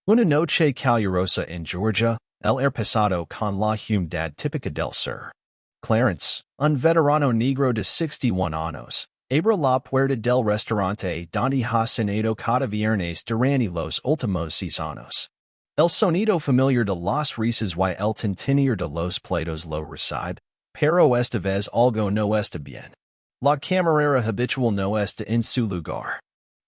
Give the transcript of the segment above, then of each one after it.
Una noche calurosa en Georgia, el air pasado con la humedad típica del sur. Clarence, un veterano negro de 61 años, abre la puerta del restaurante donde ha cenado cada viernes durante los últimos 6 años. El sonido familiar de las risas y el tintinir de los platos lo recibe, pero esta vez algo no está bien. La camarera habitual no está en su lugar.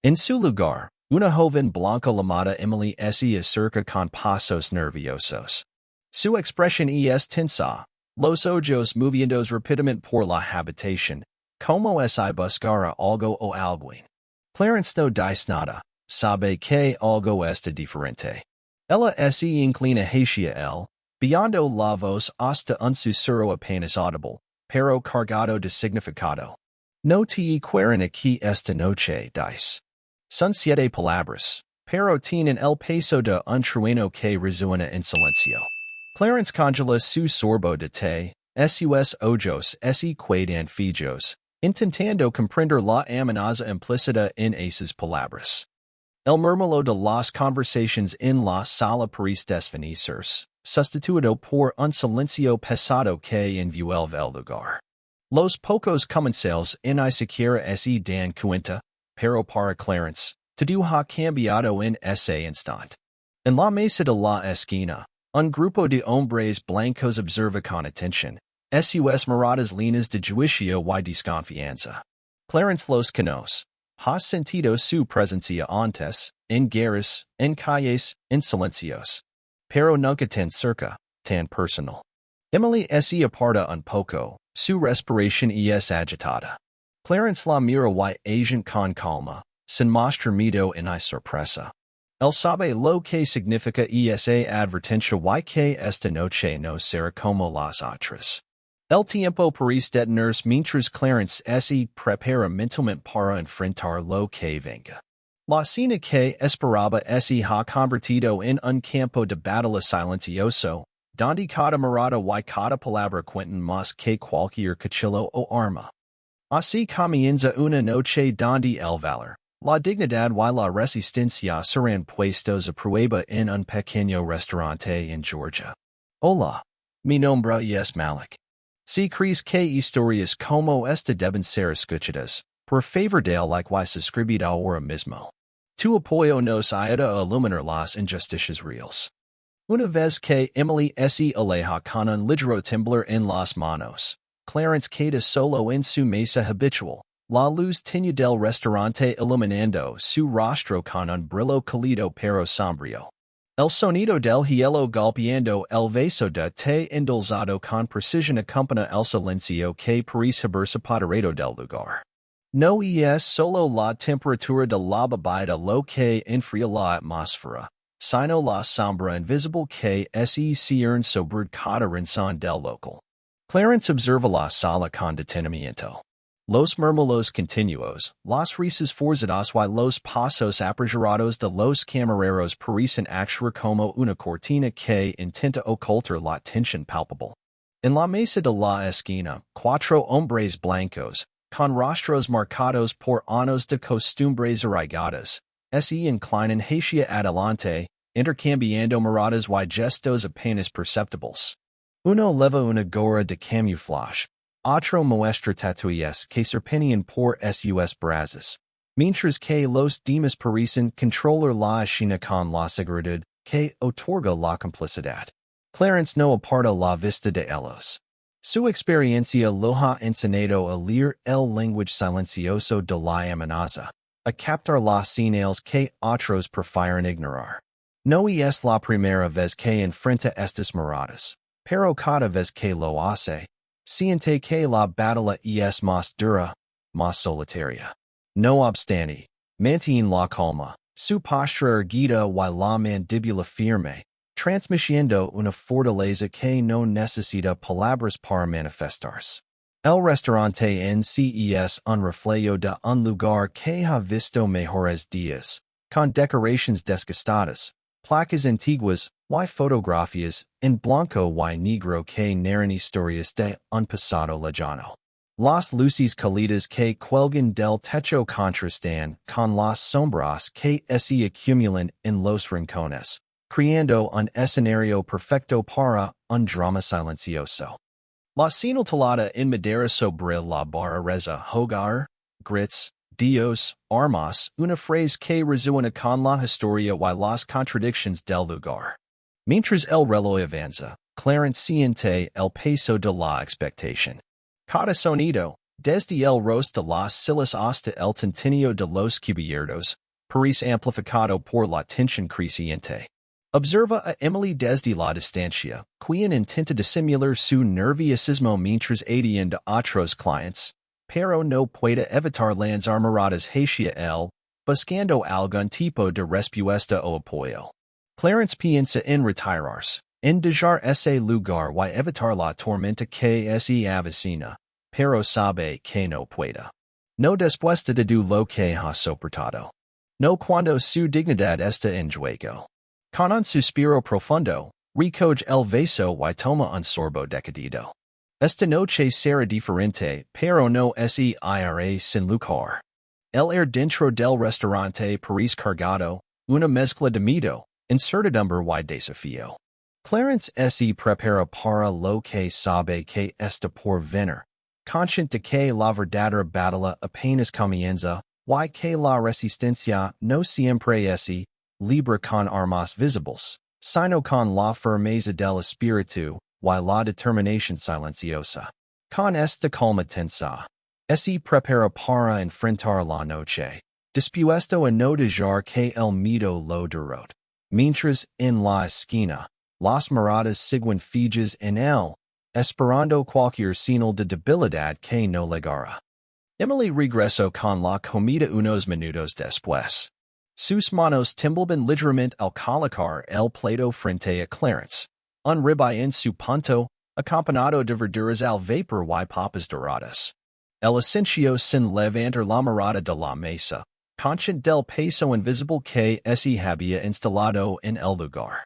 En su lugar, una joven blanca llamada Emily se acerca con pasos nerviosos. Su expresión es tensa, los ojos moviendo rápidamente por la habitación, como si buscara algo o alguien. Clarence no dice nada, sabe que algo está diferente. Ella se inclina hacia él, viendo la voz hasta un susurro apenas audible, pero cargado de significado. No te quieren aquí esta noche, dice. Son 7 palabras, pero tienen el peso de un trueno que resuena en silencio. Clarence congela su sorbo de té, sus ojos se quedan fijos, intentando comprender la amenaza implícita en esas palabras. El murmullo de las conversaciones en la sala parece desvanecerse, sustituido por un silencio pesado que envuelve el lugar. Los pocos comensales ni siquiera se dan cuenta, pero para Clarence, todo ha cambiado en ese instante. En la mesa de la esquina, un grupo de hombres blancos observa con atención, sus miradas líneas de juicio y desconfianza. Clarence los conoce. Ha sentido su presencia antes, en guerras, en calles, en silencios. Pero nunca tan cerca, tan personal. Emily se aparta un poco, su respiración es agitada. Clarence la mira y agent con calma, sin mostrar miedo ni sorpresa. Él sabe lo que significa esa advertencia y que esta noche no será como las otras. El tiempo parece detenerse mientras Clarence se prepara mentalmente para enfrentar lo que venga. La cena que esperaba se ha convertido en un campo de batalla silencioso, donde cada mirada y cada palabra cuentan más que cualquier cuchillo o arma. Así comienza una noche donde el valor, la dignidad y la resistencia serán puestos a prueba en un pequeño restaurante en Georgia. Hola, mi nombre es Malik. Si crees que historias como esta deben ser escuchadas, por favor dale like y suscribid ahora mismo. Tu apoyo nos ayuda a iluminar las injusticias reales. Una vez que Emily se aleja con un ligero temblor en las manos, Clarence queda solo en su mesa habitual, la luz tenue del restaurante iluminando su rostro con un brillo cálido pero sombrío. El sonido del hielo golpeando el vaso de té endulzado con precisión acompaña el silencio que parece haberse apoderado del lugar. No es solo la temperatura de la bebida lo que enfría la atmósfera, sino la sombra invisible que se cierne sobre cada rincón del local. Clarence observa la sala con detenimiento. Los murmullos continuos, las risas forzadas y los pasos apresurados de los camareros parecen actuar como una cortina que intenta ocultar la tensión palpable. En la mesa de la esquina, 4 hombres blancos, con rostros marcados por años de costumbres arraigadas, se inclinan hacia adelante, intercambiando miradas y gestos apenas perceptibles. Uno lleva una gorra de camuflaje. Otro muestra tatuajes que serpentean por sus brazos, mientras que los demás parecen controlar la escena con la seguridad que otorga la complicidad. Clarence no aparta la vista de ellos. Su experiencia lo ha enseñado a leer el lenguaje silencioso de la amenaza, a captar las señales que otros prefieren ignorar. No es la primera vez que enfrenta estas miradas, pero cada vez que lo hace, siente que la batalla es más dura, más solitaria. No obstante, mantiene la calma, su postura erguida y la mandíbula firme, transmitiendo una fortaleza que no necesita palabras para manifestarse. El restaurante en sí es un reflejo de un lugar que ha visto mejores días, con decoraciones desgastadas, placas antiguas, y fotografías en blanco y negro que narran historias de un pasado lejano. Las luces cálidas que cuelgan del techo contrastan con las sombras que se acumulan en los rincones, creando un escenario perfecto para un drama silencioso. La señal en madera sobre la barra reza hogar, grits, Dios, armas, una frase que resuena con la historia y las contradicciones del lugar. Mientras el reloj avanza, Clarence siente el peso de la expectación. Cada sonido, desde el roast de las sillas hasta el tintinio de los cubiertos, parece amplificado por la tensión creciente. Observa a Emily desde la distancia, quien intenta disimular su nerviosismo mientras atiende a otros clientes, pero no puede evitar las armaradas hacia él, buscando algún tipo de respuesta o apoyo. Clarence piensa en retirarse, en dejar ese lugar y evitar la tormenta que se avecina, pero sabe que no puede. No después de lo que ha soportado. No cuando su dignidad está en juego. Con un suspiro profundo, recoge el vaso y toma un sorbo decidido. Esta noche será diferente, pero no se irá sin lugar. El air dentro del restaurante parece cargado, una mezcla de miedo, incertidumbre y desafío. Clarence se prepara para lo que sabe que está por venir, consciente de que la verdadera batalla apenas comienza, y que la resistencia no siempre es libre con armas visibles, sino con la firmeza del espíritu y la determinación silenciosa. Con esta calma tensa, se prepara para enfrentar la noche, dispuesto a no dejar que el miedo lo derrote. Mientras, en la esquina, las miradas siguen fijas en él, esperando cualquier señal de debilidad que no llegara. Emily regresó con la comida unos minutos después. Sus manos temblaban ligeramente al colocar el plato frente a Clarence, un ribeye en su punto, acompañado de verduras al vapor y papas doradas. El ascencio sin levantar la mirada de la mesa, consciente del peso invisible que se había instalado en el lugar.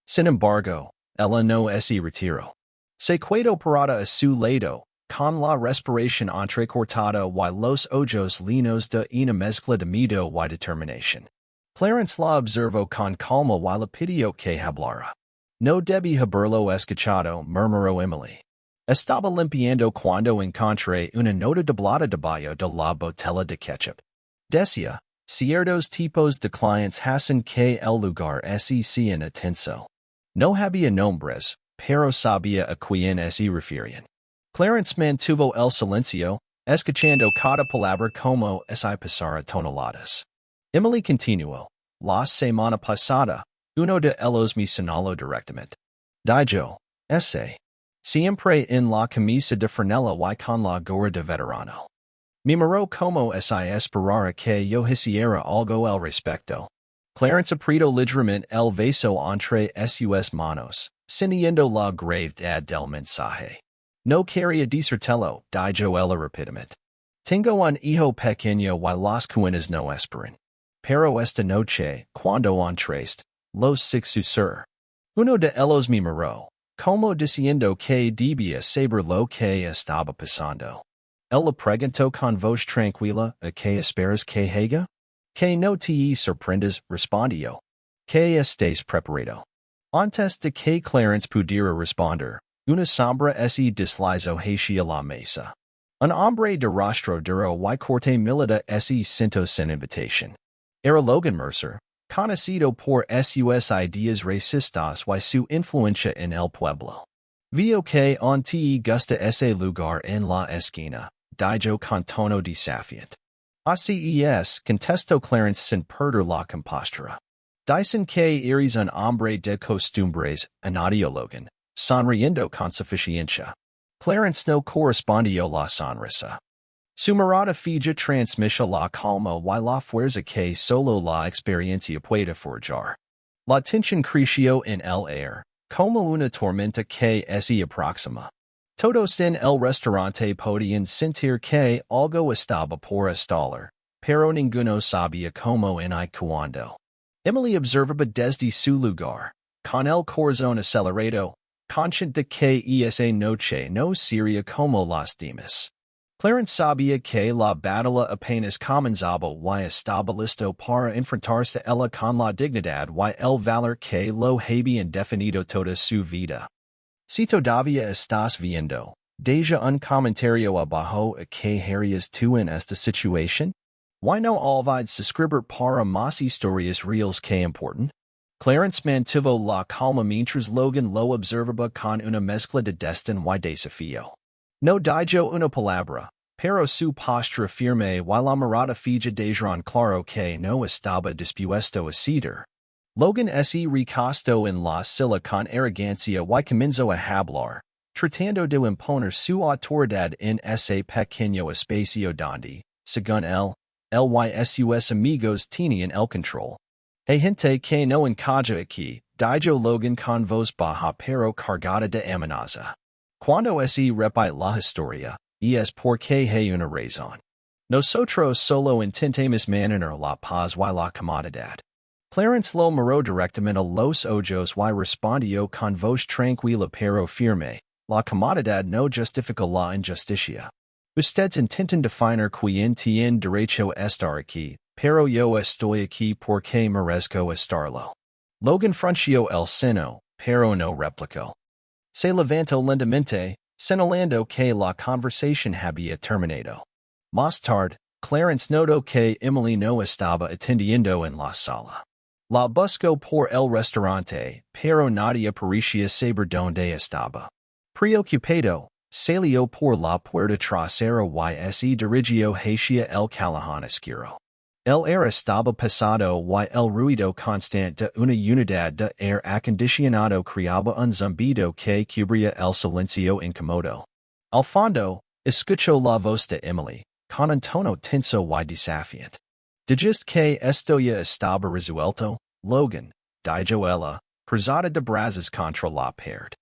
Sin embargo, ella no se retiró. Se quedó parada a su lado, con la respiración entrecortada y los ojos llenos de una mezcla de miedo y determinación. Clarence la observó con calma y le pidió que hablara. No debí haberlo escuchado, murmuró Emily. Estaba limpiando cuando encontré una nota doblada debajo de la botella de ketchup. Decía, ciertos tipos de clientes hacen que el lugar se tenso. No había nombres, pero sabía a quién se referían. Clarence mantuvo el silencio, escuchando cada palabra como si pasara toneladas. Emily continuó. La semana pasada, uno de ellos me señaló directamente. Dijo, siempre en la camisa de franela y con la gorra de veterano. Me miró como si esperara que yo hiciera algo al respecto. Clarence apretó ligeramente el vaso entre sus manos, sintiendo la gravedad del mensaje. No quería decírtelo, dijo ella rápidamente. Tengo un hijo pequeño y las cuenas no esperan. Pero esta noche, cuando entraste, los susurra. Uno de ellos me miró, como diciendo que debía saber lo que estaba pasando. Él le preguntó con voz tranquila, ¿a qué esperas que haga? Que no te sorprendas, respondió. Que estés preparado. Antes de que Clarence pudiera responder, una sombra se deslizó hacia la mesa. Un hombre de rostro duro y corte milita se sentó sin invitación. Era Logan Mercer, conocido por sus ideas racistas y su influencia en el pueblo. Vio que on te gusta ese lugar en la esquina, dijo con tono desafiante. Así es, contestó Clarence sin perder la compostura. Dicen que eres un hombre de costumbres, añadió Logan, sonriendo con suficiencia. Clarence no correspondió la sonrisa. Su mirada fija transmitió la calma y la fuerza que solo la experiencia puede forjar. La tensión creció en el aire, como una tormenta que se aproxima. Todos en el restaurante podían sentir que algo estaba por estallar, pero ninguno sabía cómo ni cuándo. Emily observaba desde su lugar, con el corazón acelerado, consciente de que esa noche no sería como las demás. Clarence sabia que la batalla apenas comenzaba y estaba listo para enfrentarse ella con la dignidad y el valor que lo habían definido toda su vida. Si todavía estás viendo, deja un comentario abajo a que harías tú en esta situación. Why no olvides suscribir para más historias reales que importan? Clarence mantuvo la calma mientras Logan lo observaba con una mezcla de desdén y desafío. No dijo una palabra, pero su postura firme y la mirada fija dejaron claro que no estaba dispuesto a ceder. Logan se recostó en la silla con arrogancia y comenzó a hablar, tratando de imponer su autoridad en ese pequeño espacio donde, según él, y sus amigos tenían el control. Hay gente que no encaja aquí, dijo Logan con voz baja pero cargada de amenaza. Cuando se repite la historia, es porque hay una razón. Nosotros solo intentamos mantener la paz y la comodidad. Clarence lo miró directamente a los ojos y respondió con voz tranquila pero firme. La comodidad no justifica la injusticia. Ustedes intentan definir quién tiene derecho a estar aquí, pero yo estoy aquí porque merezco estarlo. Logan frunció el seno, pero no replicó. Se levantó lentamente, señalando que la conversación había terminado. Más tarde, Clarence notó que Emily no estaba atendiendo en la sala. La buscó por el restaurante, pero nadie parecía saber dónde estaba. Preocupado, salió por la puerta trasera y se dirigió hacia el callejón oscuro. El aire estaba pesado y el ruido constante de una unidad de aire acondicionado creaba un zumbido que cubría el silencio incómodo. Al fondo, escuchó la voz de Emily, con un tono tenso y desafiante. Dijiste que esto ya estaba resuelto, Logan, dijo ella, cruzada de brazos contra la pared.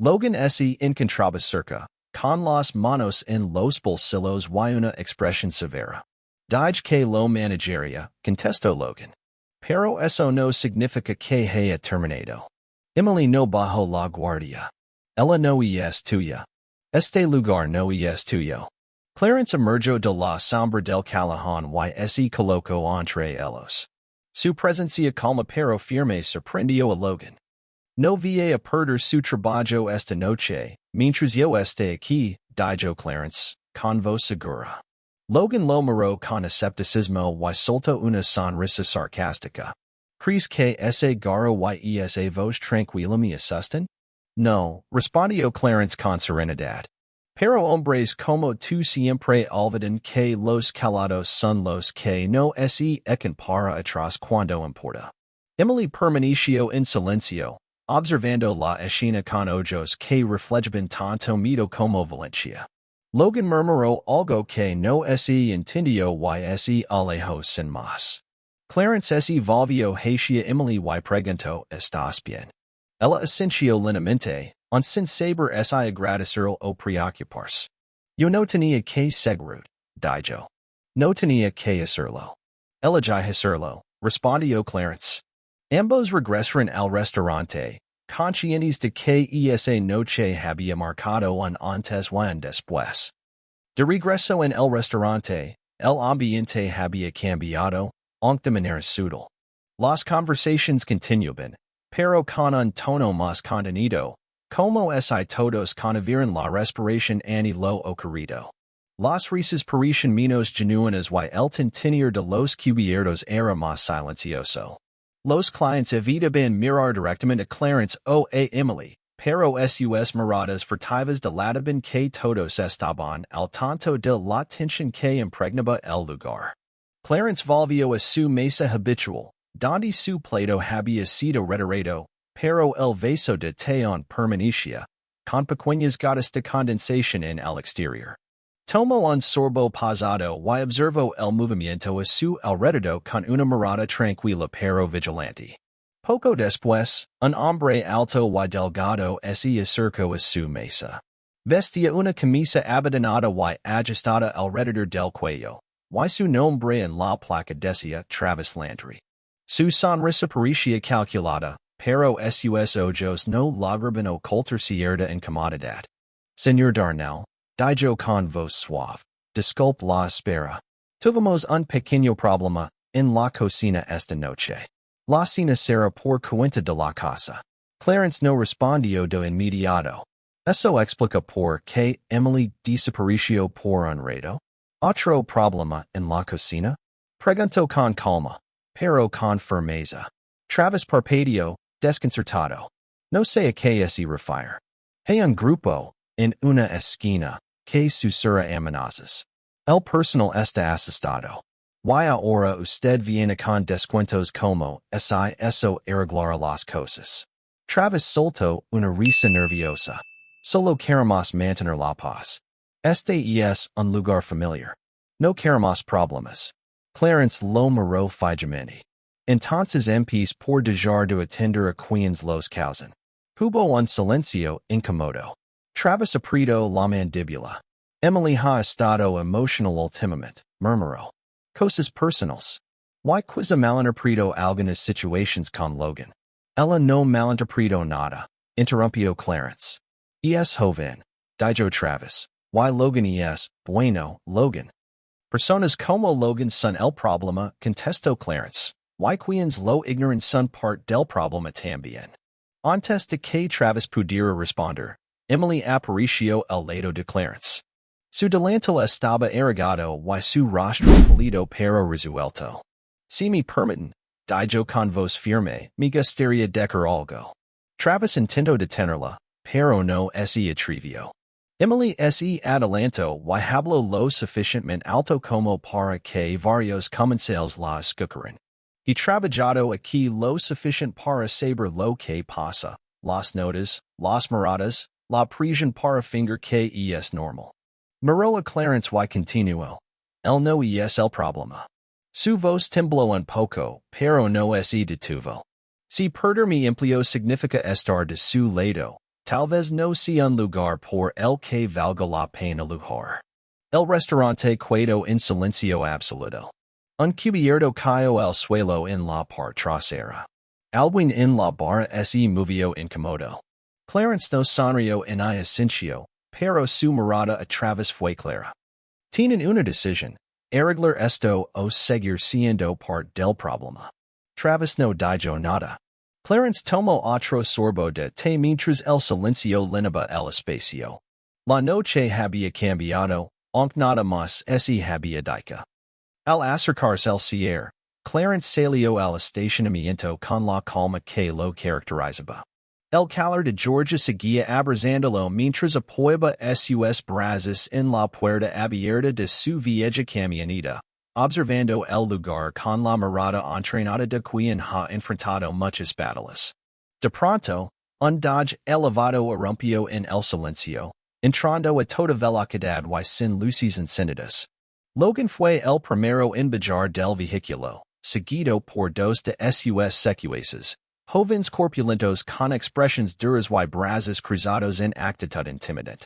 Logan se encontraba cerca, con las manos en los bolsillos y una expresión severa. Dije que lo managería, contestó Logan. Pero eso no significa que haya terminado. Emily no bajó la guardia. Ella no es tuya. Este lugar no es tuyo. Clarence emergió de la sombra del callejón y se colocó entre ellos. Su presencia calma pero firme sorprendió a Logan. No voy a perder su trabajo esta noche, mientras yo esté aquí, dijo Clarence, con voz segura. Logan lo miró con escepticismo y soltó una sonrisa sarcástica. ¿Crees que ese garo y esa voz tranquila me asustan? No, respondió Clarence con serenidad. Pero hombres como tú siempre olvidan que los callados son los que no se echan para atrás cuando importa. Emily permaneció en silencio, observando la escena con ojos que reflejaban tanto miedo como violencia. Logan murmuró algo que no se entendió y se alejó sin más. Clarence se volvió hacia Emily y preguntó, ¿estás bien? Ella asintió lentamente, sin saber si agradecer o preocuparse. Yo no tenía que seguir, dijo. No tenía que hacerlo. Ella ya hacerlo, respondió Clarence. Ambos regresaron al restaurante, conscientes de que esa noche había marcado un antes y un después. De regreso en el restaurante, el ambiente había cambiado, aunque de manera sutil. Las conversaciones continuaban, pero con un tono más contenido, como si todos conocieran la respiración y lo ocurrido. Las risas parecían menos genuinas y el tintinir de los cubiertos era más silencioso. Los clientes evitaban mirar directamente a Clarence o a Emily, pero sus miradas furtivas delataban que todos estaban al tanto de la tensión que impregnaba el lugar. Clarence volvió a su mesa habitual, donde su plato había sido retirado, pero el vaso de té permanecía, con pequeñas gotas de condensación en el exterior. Tomó un sorbo pausado y observó el movimiento a su alrededor con una mirada tranquila pero vigilante. Poco después, un hombre alto y delgado se acercó a su mesa. Vestía una camisa abotonada y ajustada alrededor del cuello, y su nombre en la placa decía Travis Landry. Su sonrisa parecía calculada, pero sus ojos no lograban ocultar cierta incomodidad. Señor Darnell, dijo con voz suave. Disculpe la espera. Tuvimos un pequeño problema en la cocina esta noche. La cena será por cuenta de la casa. Clarence no respondió de inmediato. Eso explica por qué Emily desapareció por un rato. ¿Otro problema en la cocina? Preguntó con calma, pero con firmeza. Travis parpadeó, desconcertado. No sé a qué se refiere. Hay un grupo, en una esquina, que susurra amenazas. El personal está asustado. Y ahora usted viene con descuentos como si eso arreglara las cosas. Travis soltó una risa nerviosa. Solo queremos mantener la paz. Este es un lugar familiar. No queremos problemas. Clarence lo miró fijamente. Entonces empezó por dejar de atender a quienes los causan. Hubo un silencio incómodo. Travis apretó la mandíbula. Emily ha estado emotional últimamente, murmuró. Cosas personales. Y quizá malinterpretó algunas situaciones con Logan. Ella no malinterpretó nada, interrumpió Clarence. Es joven, dijo Travis. Y Logan es, bueno, Logan. Personas como Logan son el problema, contestó Clarence. Y quienes lo ignoran son parte del problema también. Antes de que Travis pudiera responder, Emily apareció al lado de Clarence. Su delantal estaba arrugado y su rostro pálido pero resuelto. Si me permiten, dijo con voz firme, me gustaría decir algo. Travis intentó detenerla, pero no se atrevió. Emily se adelantó y habló lo suficientemente alto como para que varios comensales la escucharan. He trabajado aquí lo suficiente para saber lo que pasa, las notas, las miradas, la presión para finger que es normal. Miró a Clarence y continuó. El no es el problema. Su voz tembló un poco, pero no se detuvo. Si perder mi empleo significa estar de su lado, tal vez no sea un lugar por el que valga la pena luchar. El restaurante quedó en silencio absoluto. Un cubierto cayó al suelo en la parte trasera. Alguien en la barra se movió incómodo. Clarence no sonrió en silencio, pero su mirada a Travis fue clara. Tienen una decisión. Arreglar esto o seguir siendo parte del problema. Travis no dijo nada. Clarence tomó otro sorbo de té mientras el silencio llenaba el espacio. La noche había cambiado, aunque nada más se había dicho. Al acercarse al cierre, Clarence salió al estacionamiento con la calma que lo caracterizaba. El calor de Georgia seguía abrazándolo mientras apoyaba sus brazos en la puerta abierta de su vieja camioneta, observando el lugar con la mirada entrenada de quien ha enfrentado muchas batallas. De pronto, un Dodge elevado irrumpió en el silencio, entrando a toda velocidad y sin luces encendidas. Logan fue el primero en bajar del vehículo, seguido por dos de sus secuaces, jóvenes corpulentos con expresiones duras y brazos cruzados en actitud intimidante.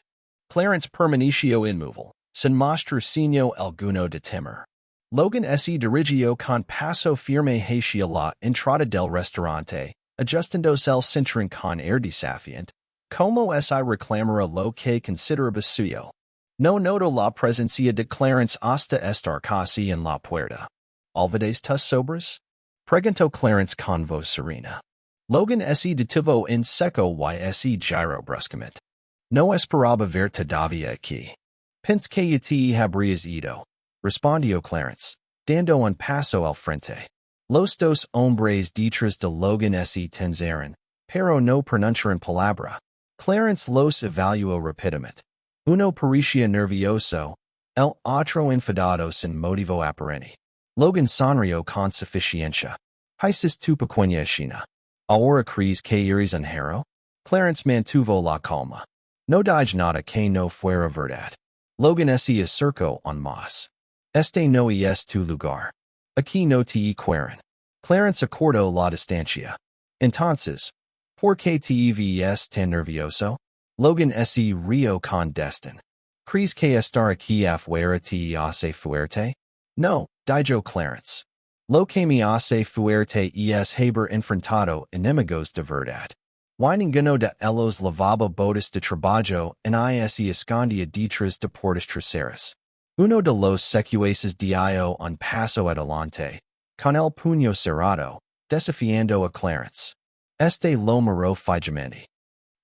Clarence permaneció inmóvil, sin mostrar signo alguno de temor. Logan se dirigió con paso firme hacia la entrada del restaurante, ajustándose el cinturón con air desafiante, como si reclamara lo que consideraba suyo. No notó la presencia de Clarence hasta estar casi en la puerta. ¿Olvides tus sobras? Preguntó Clarence con voz serena. Logan se detuvo en seco y se giró bruscamente. No esperaba ver todavía aquí. Pensé que te habrías ido, respondió Clarence, dando un paso al frente. Los dos hombres detrás de Logan se tensaron, pero no pronunciaron palabra. Clarence los evaluó rápidamente. Uno parecía nervioso, el otro enfadado sin motivo aparente. Logan sonrió con suficiencia. ¿Dices tu pequeña escena? ¿Ahora crees que eres un héroe? Clarence mantuvo la calma. No dije nada que no fuera verdad. Logan se acercó aún más. Este no es tu lugar. Aquí no te quieren. Clarence acortó la distancia. Entonces, ¿por qué te ves tan nervioso? Logan se rió con desdén. ¿Crees que estar aquí afuera te hace fuerte? No, dijo Clarence. Lo que me hace fuerte es haber enfrentado enemigos de verdad. Y ninguno de ellos lavaba botas de trabajo en se escondía detrás de puertas traseras. Uno de los secuaces dio un paso adelante, con el puño cerrado, desafiando a Clarence. Este lo miró fijamente.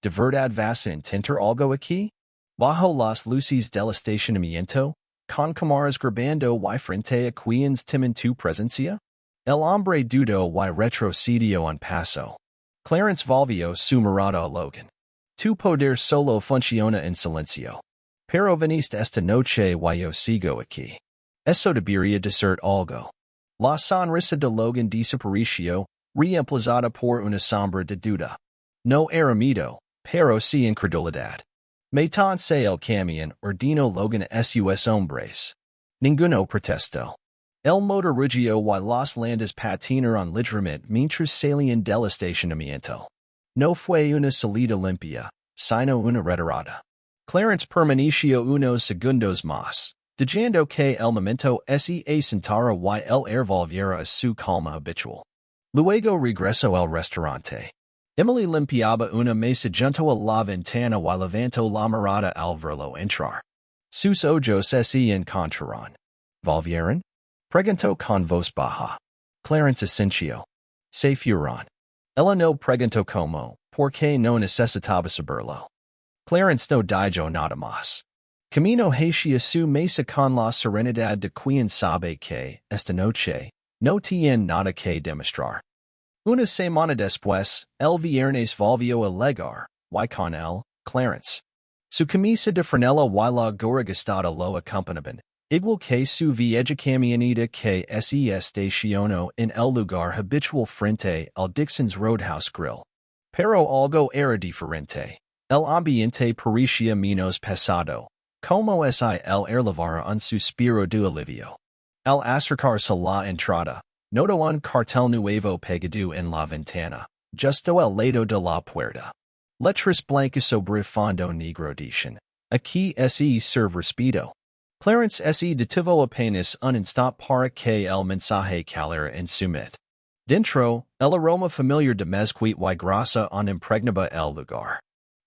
¿De verdad vas a intentar algo aquí? Bajo las luces del estacionamiento, con cámaras grabando y frente a quienes temen tu presencia? El hombre dudó y retrocedió un paso. Clarence volvió su mirada a Logan. Tu poder solo funciona en silencio. Pero viniste esta noche y yo sigo aquí. Eso debería de ser algo. La sonrisa de Logan desapareció, reemplazada por una sombra de duda. No era miedo, pero sí incredulidad. Métanse el camión, ordenó Logan a sus hombres. Ninguno protestó. El motor rugió y las landas patinaron ligeramente mientras salían del estacionamiento. No fue una salida limpia, sino una retirada. Clarence permaneció unos segundos más, dejando que el momento se asentara y el volviera a su calma habitual. Luego regresó al restaurante. Emily limpiaba una mesa junto a la ventana y levantó la mirada al verlo entrar. Sus ojos se encontraron. ¿Volvieron? Preguntó con voz baja. Clarence asintió. Se fueron. Ella no preguntó cómo, porque no necesitaba saberlo. Clarence no dijo nada más. Camino hacia su mesa con la serenidad de quien sabe que, esta noche, no tiene nada que demostrar. Una semana después, el viernes volvió a llegar, y con él, Clarence. Su camisa de franela y la gorra gastada lo acompañaban, igual que su vieja camioneta que se estacionó en el lugar habitual frente al Dixon's Roadhouse Grill. Pero algo era diferente. El ambiente parecía menos pesado, como si el elevara un suspiro de alivio. Al acercarse a la entrada, notó un cartel nuevo pegado en la ventana, justo al lado de la puerta. Letras blancas sobre fondo negro dicen, aquí se serve respeto. Clarence se detuvo apenas un instante para que el mensaje calara en su mente. Dentro, el aroma familiar de mezquite y grasa impregnaba el lugar.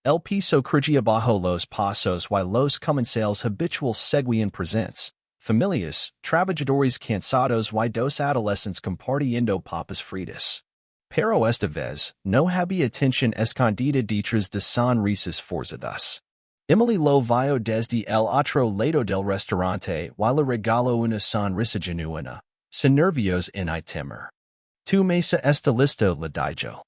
El piso crujía bajo los pasos y los comensales habituales seguían presentes, familias, trabajadores cansados y dos adolescentes compartiendo papas fritas. Pero esta vez, no había tensión escondida detrás de sonrisas forzadas. Emily lo vio desde el otro lado del restaurante y le regaló una sonrisa genuina, sin nervios ni temor. Tu mesa está listo, le dijo.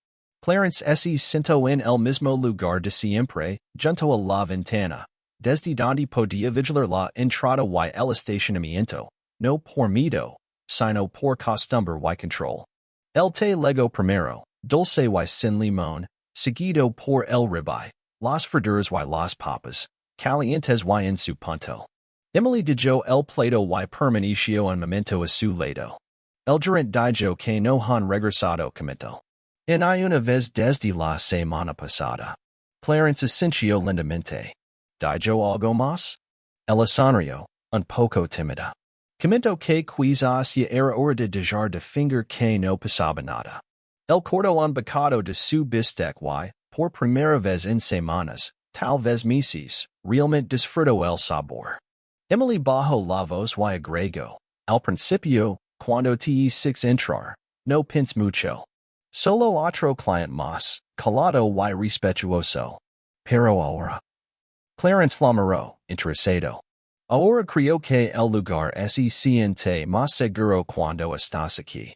Clarence se sentó en el mismo lugar de siempre, junto a la ventana, desde donde podía vigilar la entrada y el estacionamiento, no por miedo, sino por costumbre y control. El té llegó primero, dulce y sin limón, seguido por el ribeye, las verduras y las papas, calientes y en su punto. Emily dijo el plato y permaneció un momento a su lado. El gerente dijo que no han regresado, comentó. En hay una vez desde la semana pasada. Clarence asintió lentamente. ¿Dijo algo más? Ella sonrió, un poco tímida. Comentó que quizás ya era hora de dejar de fingir que no pasaba nada. El cortó un bocado de su bistec y, por primera vez en semanas, tal vez meses, realmente disfrutó el sabor. Emily bajó la voz y agregó. Al principio, cuando te six entrar, no pens mucho. Solo otro client más, calado y respetuoso. Pero ahora. Clarence la miró, interesado. Ahora creo que el lugar se siente más seguro cuando estás aquí.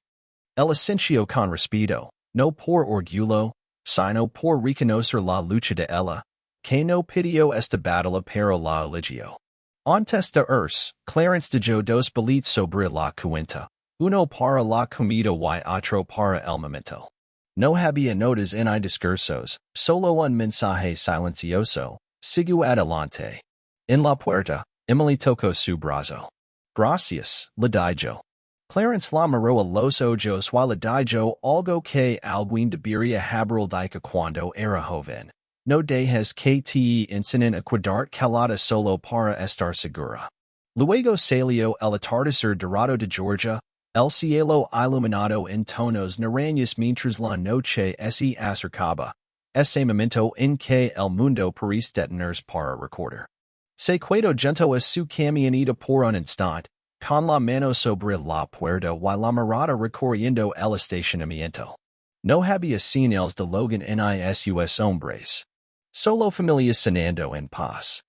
El asintió con respeto, no por orgullo, sino por reconocer la lucha de ella, que no pidió esta batalla pero la eligió. Antes de irse, Clarence dijo dos billetes sobre la cuenta. Uno para la comida y otro para el momento. No había notas ni discursos, solo un mensaje silencioso. Sigo adelante. En la puerta, Emily tocó su brazo. Gracias, le dijo. Clarence la miró a los ojos y le dijo algo que alguien debería haber dicho cuando era joven. No dejes que te enseñen a cuidar calada solo para estar segura. Luego salió el atardecer dorado de Georgia, el cielo iluminado en tonos naranjas mientras la noche se acercaba, ese momento en que el mundo parece detenerse para recordar. Se cuedo junto a su camioneta por un instante, con la mano sobre la puerta y la mirada recorriendo el estacionamiento. No había señales de Logan ni sus hombres. Solo familias cenando en paz.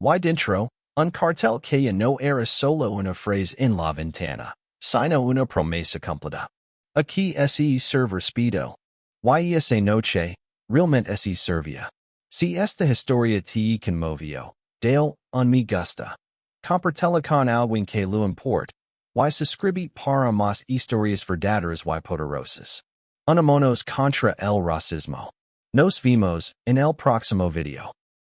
Y dentro, un cartel que no era solo una frase en la ventana, sino una promesa cumplida. Aquí se server speedo. Y esa noche, realmente se servía. Si esta historia te conmovió, dale un me gusta. Compartela con alguien que lo import. Y suscribí para más historias verdaderas y poderosas. Unámonos contra el racismo. Nos vemos en el próximo video.